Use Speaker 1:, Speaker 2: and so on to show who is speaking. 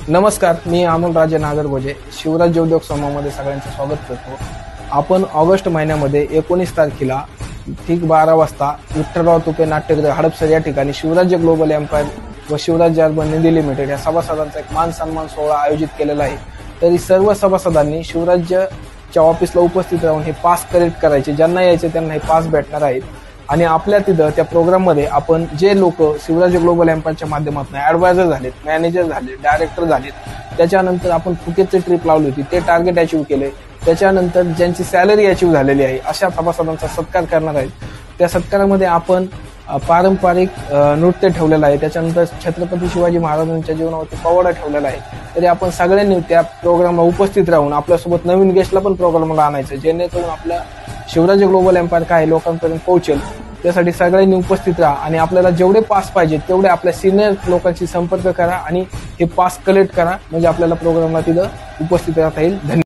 Speaker 1: नमस्कार, मी अमोल राजे नागरगोजे शिवराज उद्योग समूहामध्ये सगळ्यांचं स्वागत करतो। आपण ऑगस्ट महिन्यामध्ये 19 तारखेला ठीक 12 वाजता विठ्ठलराव तुपे नाट्यगृह हडपसर या ठिकाणी शिवराज्य ग्लोबल एम्पायर व शिवराज्य अर्बन निधी लिमिटेड या सभासदांचा एक मान सन्मान सोहळा आयोजित केलेला आहे। तरी सर्व सभासदांनी शिवराज्यच्या ऑफिसला उपस्थित राहून हे पास कलेक्ट करायचे, ज्यांना यायचे त्यांना हे पास भेटणार आहेत। आणि आपल्या तिथं त्या प्रोग्राममध्ये आपण जे लोक शिवराज्य ग्लोबल एम्पायरच्या माध्यमातून ॲडवायझर झालेत, मॅनेजर झाले, डायरेक्टर झालेत, त्याच्यानंतर आपण फुकेतची ट्रिप लावली होती, ते टार्गेट अचीव्ह केले, त्याच्यानंतर ज्यांची सॅलरी अचीव्ह झालेली आहे अशा सभासदांचा सत्कार करणार आहेत। त्या सत्कारामध्ये आपण पारंपरिक नृत्य ठेवलेलं आहे, त्याच्यानंतर छत्रपती शिवाजी महाराजांच्या जीवनावरती पवाडा ठेवलेला आहे। तरी आपण सगळ्यांनी त्या प्रोग्रामला उपस्थित राहून आपल्यासोबत नवीन गेस्टला पण प्रोग्रामला आणायचं, जेणेकरून आपल्या शिवराज्य ग्लोबल एम्पायर काय लोकांपर्यंत पोहोचेल। त्यासाठी सगळ्यांनी उपस्थित राहा आणि आपल्याला जेवढे पास पाहिजे तेवढे आपल्या सिनियर लोकांशी संपर्क करा आणि हे पास कलेक्ट करा, म्हणजे आपल्याला प्रोग्रामला तिथं उपस्थित राहता येईल। धन्यवाद।